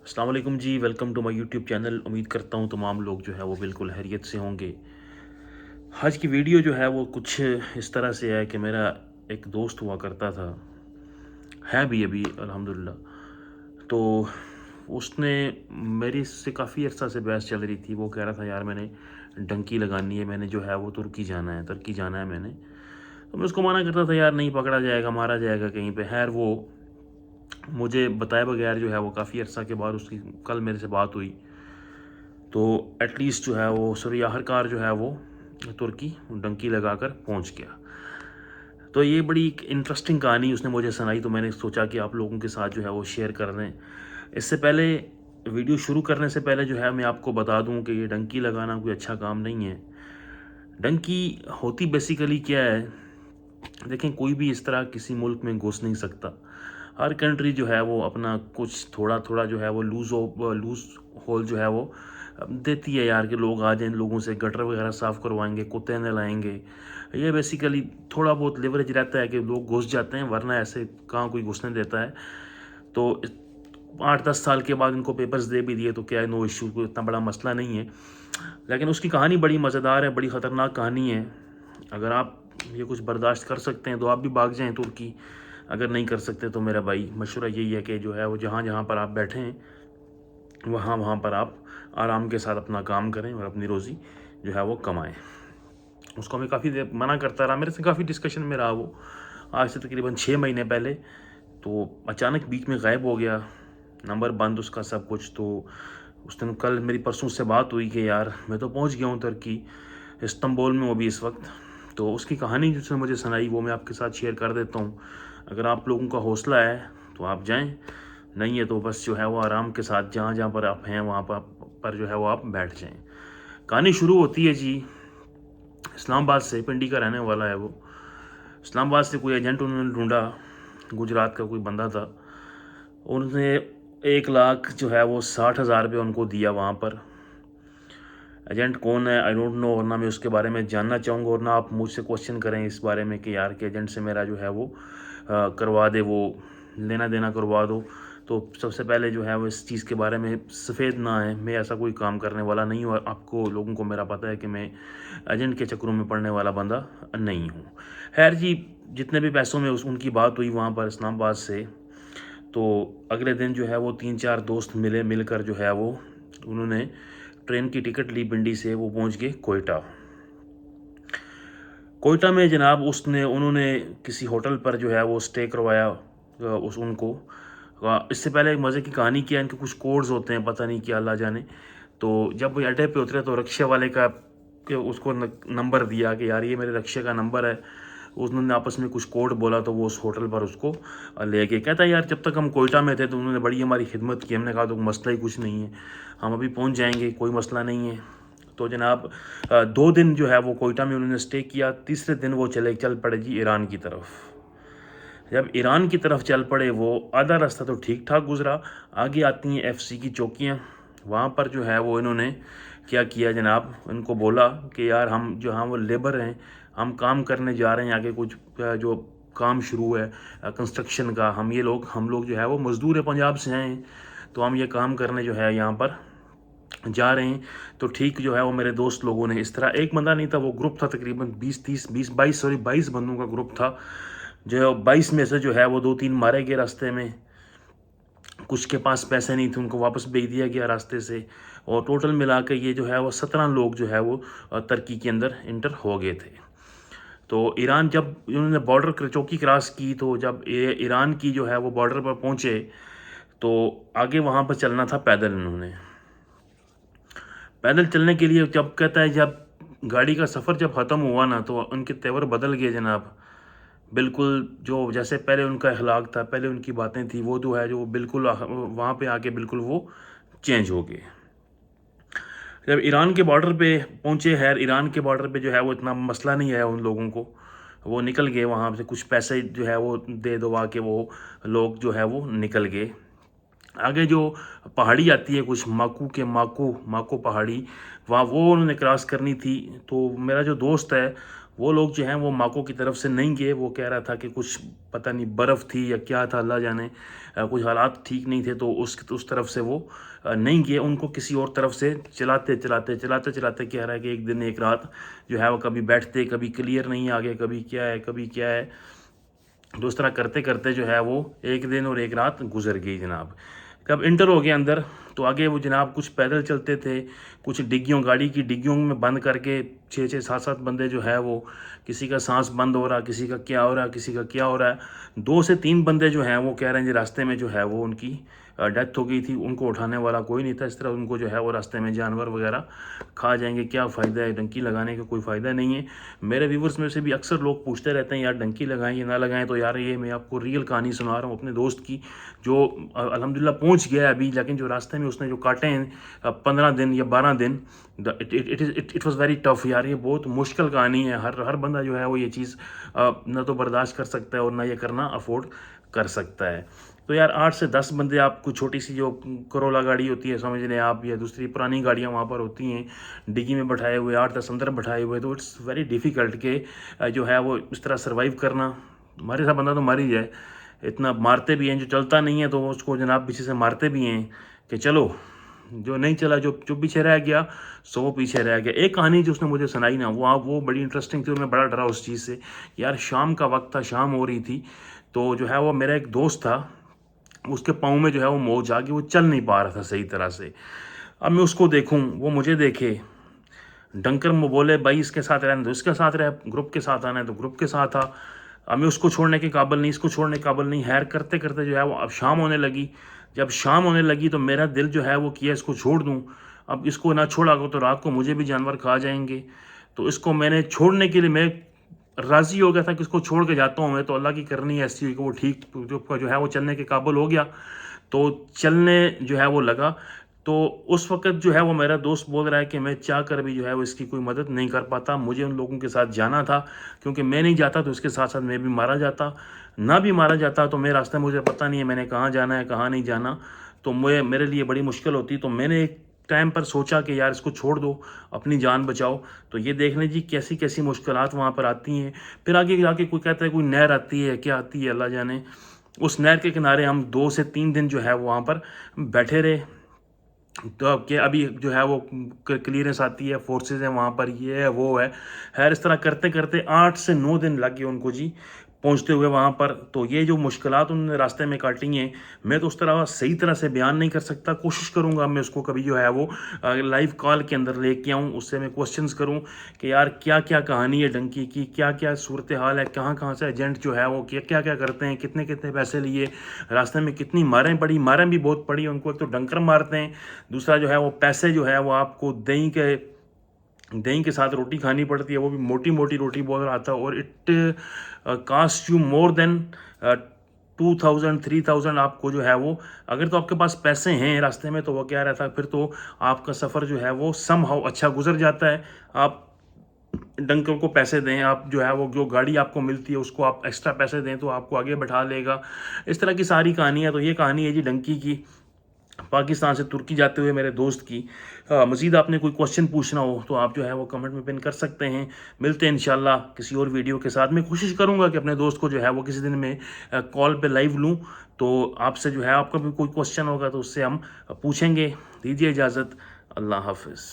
अस्सलाम वालेकुम ji, welcome to my YouTube channel. उम्मीद करता हूँ तमाम लोग जो है वो बिल्कुल खैरियत से होंगे। आज की वीडियो जो है वो कुछ इस तरह से है कि मेरा एक दोस्त हुआ करता था, है भी अभी अल्हम्दुलिल्लाह। तो उसने मेरी से काफ़ी अर्सा से बहस चल रही थी। वो कह रहा था यार मैंने डंकी लगानी है, मैंने जो है वो तुर्की जाना है मैंने। तो मैं उसको मना करता था यार नहीं पकड़ा जाएगा, मारा जाएगा कहीं पे। खैर वो मुझे बताए बगैर जो है वो काफ़ी अर्सा के बाद उसकी कल मेरे से बात हुई। तो एटलीस्ट जो है वो सॉरी आखिरकार जो है वो तुर्की डंकी लगाकर पहुंच गया। तो ये बड़ी एक इंटरेस्टिंग कहानी उसने मुझे सुनाई, तो मैंने सोचा कि आप लोगों के साथ जो है वो शेयर कर दें। इससे पहले वीडियो शुरू करने से पहले जो है मैं आपको बता दूं कि ये डंकी लगाना कोई अच्छा काम नहीं है। डंकी होती बेसिकली क्या है, देखें कोई भी इस तरह किसी मुल्क में घुस नहीं सकता। हर कंट्री जो है वो अपना कुछ थोड़ा थोड़ा जो है वो लूज होल जो है वो देती है यार कि लोग आ जाएं, लोगों से गटर वगैरह साफ़ करवाएंगे, कुत्ते न लाएंगे। ये बेसिकली थोड़ा बहुत लिवरेज रहता है कि लोग घुस जाते हैं, वरना ऐसे कहाँ कोई घुसने देता है। तो 8-10 साल के बाद इनको पेपर्स दे भी दिए तो क्या है, नो इश्यू, कोई इतना बड़ा मसला नहीं है। लेकिन उसकी कहानी बड़ी मज़ेदार है, बड़ी ख़तरनाक कहानी है। अगर आप ये कुछ बर्दाश्त कर सकते हैं तो आप भी भाग जाएं तुर्की। अगर नहीं कर सकते तो मेरा भाई मशवरा यही है कि जो है वो जहाँ जहाँ पर आप बैठे हैं वहाँ वहाँ पर आप आराम के साथ अपना काम करें और अपनी रोज़ी जो है वो कमाएं। उसको मैं काफ़ी देर मना करता रहा, मेरे से काफ़ी डिस्कशन में रहा वो, आज से तकरीबन 6 महीने पहले। तो अचानक बीच में गायब हो गया, नंबर बंद उसका सब कुछ। तो उस दिन कल मेरी परसों से बात हुई कि यार मैं तो पहुंच गया हूं तुर्की, इस्तांबुल में वो भी इस वक्त। तो उसकी कहानी जो उसने मुझे सुनाई वो मैं आपके साथ शेयर कर देता हूं। अगर आप लोगों का हौसला है तो आप जाएं, नहीं है तो बस जो है वो आराम के साथ जहाँ जहाँ पर आप हैं वहाँ पर जो है वो आप बैठ जाएं। कहानी शुरू होती है जी इस्लामाबाद से। पिंडी का रहने वाला है वो। इस्लामाबाद से कोई एजेंट उन्होंने ढूंढा, गुजरात का कोई बंदा था। उन्होंने 1 लाख जो है वो 60,000 रुपये उनको दिया वहाँ पर। एजेंट कौन है आई डोंट नो, और ना मैं उसके बारे में जानना चाहूँगा और ना आप मुझसे क्वेश्चन करें इस बारे में कि यार के एजेंट से मेरा जो है वो करवा दे, वो लेना देना करवा दो। तो सबसे पहले जो है वो इस चीज़ के बारे में सफ़ेद ना है, मैं ऐसा कोई काम करने वाला नहीं हूँ। आपको लोगों को मेरा पता है कि मैं एजेंट के चक्करों में पड़ने वाला बंदा नहीं हूँ। खैर जी, जितने भी पैसों में उनकी बात हुई वहाँ पर इस्लामाबाद से, तो अगले दिन जो है वो 3-4 दोस्त मिलकर जो है वो उन्होंने ट्रेन की टिकट ली पिंडी से। वो पहुंच गए कोयटा। कोयटा में जनाब उन्होंने किसी होटल पर जो है वो स्टे करवाया उस उनको। इससे पहले एक मज़े की कहानी किया, इनके कुछ कोड्स होते हैं पता नहीं क्या अल्लाह जाने। तो जब वो अड्डे पे उतरे तो रिक्शे वाले का के उसको नंबर दिया कि यार ये मेरे रिक्शे का नंबर है। उन्होंने आपस में कुछ कोड बोला तो वो उस होटल पर उसको ले गए। कहता है यार जब तक हम कोयटा में थे तो उन्होंने बड़ी हमारी खिदमत की। हमने कहा तो मसला ही कुछ नहीं है, हम अभी पहुंच जाएंगे, कोई मसला नहीं है। तो जनाब 2 दिन जो है वो कोयटा में उन्होंने स्टे किया। तीसरे दिन वो चल पड़े जी ईरान की तरफ। जब ईरान की तरफ चल पड़े वो आधा रास्ता तो ठीक ठाक गुजरा। आगे आती हैं एफसी की चौकियाँ। वहाँ पर जो है वो इन्होंने क्या किया जनाब, इनको बोला कि यार हम जो हाँ वो लेबर हैं, हम काम करने जा रहे हैं, आगे कुछ जो काम शुरू है कंस्ट्रक्शन का, हम लोग जो है वो मज़दूर है, पंजाब से हैं, तो हम ये काम करने जो है यहाँ पर जा रहे हैं। तो ठीक जो है वो मेरे दोस्त लोगों ने इस तरह, एक बंदा नहीं था, वो ग्रुप था तकरीबन 22 बंदों का ग्रुप था। जो 22 में से जो है वो 2-3 मारे गए रास्ते में। कुछ के पास पैसे नहीं थे, उनको वापस भेज दिया गया रास्ते से। और टोटल मिला के ये जो है वो 17 लोग जो है वो तुर्की के अंदर इंटर हो गए थे। तो ईरान जब इन्होंने बॉर्डर चौकी क्रॉस की, तो जब ईरान की जो है वो बॉर्डर पर पहुंचे तो आगे वहाँ पर चलना था पैदल। इन्होंने पैदल चलने के लिए जब कहता है जब गाड़ी का सफ़र जब ख़त्म हुआ ना तो उनके तेवर बदल गए जनाब। बिल्कुल जो जैसे पहले उनका अखलाक था, पहले उनकी बातें थी, वो जो है जो बिल्कुल वहाँ पे आके बिल्कुल वो चेंज हो गए। जब ईरान के बॉर्डर पे पहुँचे, खैर ईरान के बॉर्डर पे जो है वो इतना मसला नहीं आया उन लोगों को। वो निकल गए वहाँ से, कुछ पैसे जो है वो दे दवा के वो लोग जो है वो निकल गए। आगे जो पहाड़ी आती है कुछ माकू पहाड़ी, वहाँ वो उन्होंने क्रॉस करनी थी। तो मेरा जो दोस्त है وہ لوگ جو ہیں وہ ماکو کی طرف سے نہیں گئے. وہ کہہ رہا تھا کہ کچھ پتہ نہیں برف تھی یا کیا تھا, اللہ جانے, کچھ حالات ٹھیک نہیں تھے, تو اس طرف سے وہ نہیں گئے. ان کو کسی اور طرف سے چلاتے کہہ رہا ہے کہ ایک دن ایک رات جو ہے وہ کبھی بیٹھتے, کبھی کلیئر نہیں آگے, کبھی کیا ہے. تو اس طرح کرتے کرتے جو ہے وہ ایک دن اور ایک رات گزر گئی جناب. کب انٹر ہو گئے اندر تو آگے وہ جناب کچھ پیدل چلتے تھے, کچھ گاڑی کی ڈگیوں میں بند کر کے 6-7 بندے جو ہے وہ, کسی کا سانس بند ہو رہا, کسی کا کیا ہو رہا ہے. 2 سے 3 بندے جو ہیں وہ کہہ رہے ہیں جی راستے میں جو ہے وہ ان کی ڈیتھ ہو گئی تھی, ان کو اٹھانے والا کوئی نہیں تھا. اس طرح ان کو جو ہے وہ راستے میں جانور وغیرہ کھا جائیں گے, کیا فائدہ ہے, ڈنکی لگانے کا کوئی فائدہ نہیں ہے. میرے ویورز میں سے بھی اکثر لوگ پوچھتے رہتے ہیں یار ڈنکی لگائیں یا نہ لگائیں. تو یار یہ میں آپ کو ریئل کہانی سنا رہا ہوں اپنے دوست کی, جو الحمدللہ پہنچ گیا ہے ابھی, لیکن جو راستے میں اس نے جو کاٹے ہیں 15 دن یا 12 دن, اٹ واز ویری ٹف یار. یہ بہت مشکل کہانی ہے. ہر بندہ جو ہے وہ یہ چیز نہ تو برداشت کر سکتا ہے اور نہ یہ کرنا افورڈ کر سکتا ہے. تو یار 8 سے 10 بندے آپ کو, چھوٹی سی جو کرولا گاڑی ہوتی ہے سمجھ لیں آپ, یا دوسری پرانی گاڑیاں وہاں پر ہوتی ہیں, ڈگی میں بٹھائے ہوئے 8-10 اندر بٹھائے ہوئے, تو اٹس ویری ڈیفیکلٹ کہ جو ہے وہ اس طرح سروائیو کرنا. ہمارے ساتھ بندہ تو مر ہی جائے, اتنا مارتے بھی ہیں. جو چلتا نہیں ہے تو اس کو جناب پیچھے سے مارتے بھی ہیں کہ چلو, جو نہیں چلا, جو پیچھے رہ گیا سو وہ پیچھے رہ گیا. ایک کہانی جو اس نے مجھے سنائی نا, وہ بڑی انٹرسٹنگ تھی اور میں بڑا ڈرا اس چیز سے. یار شام کا وقت تھا, شام ہو رہی تھی, تو جو ہے وہ میرا ایک دوست تھا, اس کے پاؤں میں جو ہے وہ موج آ گئی, وہ چل نہیں پا رہا تھا صحیح طرح سے. اب میں اس کو دیکھوں, وہ مجھے دیکھے, ڈنکر میں بولے بھائی اس کے ساتھ رہنا تو اس کے ساتھ رہ, گروپ کے ساتھ آنا ہے تو گروپ کے ساتھ آ. اب میں اس کو چھوڑنے کے قابل نہیں, اس کو چھوڑنے کے قابل نہیں. خیر کرتے کرتے جو ہے وہ اب شام ہونے لگی. جب شام ہونے لگی تو میرا دل جو ہے وہ کیا اس کو چھوڑ دوں. اب اس کو نہ چھوڑا گا تو رات کو مجھے بھی جانور کھا جائیں گے. تو اس کو میں نے چھوڑنے کے لیے, میں راضی ہو گیا تھا کہ اس کو چھوڑ کے جاتا ہوں میں, تو اللہ کی کرنی ایسی ہوئی کہ وہ ٹھیک جو ہے وہ چلنے کے قابل ہو گیا. تو چلنے جو ہے وہ لگا. تو اس وقت جو ہے وہ میرا دوست بول رہا ہے کہ میں چاہ کر بھی جو ہے وہ اس کی کوئی مدد نہیں کر پاتا, مجھے ان لوگوں کے ساتھ جانا تھا, کیونکہ میں نہیں جاتا تو اس کے ساتھ ساتھ میں بھی مارا جاتا. نہ بھی مارا جاتا تو میرے راستے مجھے پتہ نہیں ہے میں نے کہاں جانا ہے کہاں نہیں جانا, تو میرے لیے بڑی مشکل ہوتی. تو میں نے ایک ٹائم پر سوچا کہ یار اس کو چھوڑ دو, اپنی جان بچاؤ. تو یہ دیکھ لیں جی کیسی مشکلات وہاں پر آتی ہیں. پھر آگے جا کے کوئی کہتا ہے کوئی نہر آتی ہے, کیا آتی ہے اللہ جانے. اس نہر کے کنارے ہم 2 سے 3 دن جو ہے وہاں پر بیٹھے رہے. تو کہ ابھی جو ہے وہ کلیئرنس آتی ہے, فورسز ہیں وہاں پر, یہ ہے وہ ہے. خیر اس طرح کرتے کرتے 8 سے 9 دن لگ گئے ان کو جی پہنچتے ہوئے وہاں پر. تو یہ جو مشکلات انہوں نے راستے میں کاٹی ہیں, میں تو اس طرح صحیح طرح سے بیان نہیں کر سکتا. کوشش کروں گا میں اس کو کبھی جو ہے وہ لائیو کال کے اندر لے کے آؤں, اس سے میں کوسچنز کروں کہ یار کیا کہانی ہے ڈنکی کی, کیا صورتحال ہے, کہاں سے ایجنٹ جو ہے وہ کیا کرتے ہیں, کتنے پیسے لیے, راستے میں کتنی ماریں بھی بہت پڑی ان کو. ایک تو ڈنکر مارتے ہیں, دوسرا جو ہے وہ پیسے جو ہے وہ آپ کو دہی کے ساتھ روٹی کھانی پڑتی ہے, وہ بھی موٹی روٹی بول رہا تھا. اور اٹ کاسٹ یو مور دین 2,000-3,000 آپ کو جو ہے وہ, اگر تو آپ کے پاس پیسے ہیں راستے میں تو وہ کیا رہتا, پھر تو آپ کا سفر جو ہے وہ سم ہاؤ اچھا گزر جاتا ہے. آپ ڈنکر کو پیسے دیں, آپ جو ہے وہ جو گاڑی آپ کو ملتی ہے اس کو آپ ایکسٹرا پیسے دیں تو آپ کو آگے بٹھا لے گا. اس طرح کی ساری کہانی ہے. تو یہ کہانی ہے جی ڈنکی کی, پاکستان سے ترکی جاتے ہوئے میرے دوست کی. مزید آپ نے کوئی کوسچن پوچھنا ہو تو آپ جو ہے وہ کمنٹ میں پن کر سکتے ہیں. ملتے ہیں انشاءاللہ کسی اور ویڈیو کے ساتھ. میں کوشش کروں گا کہ اپنے دوست کو جو ہے وہ کسی دن میں کال پہ لائیو لوں, تو آپ سے جو ہے آپ کا بھی کوئی کوسچن ہوگا تو اس سے ہم پوچھیں گے. دیجیے اجازت, اللہ حافظ.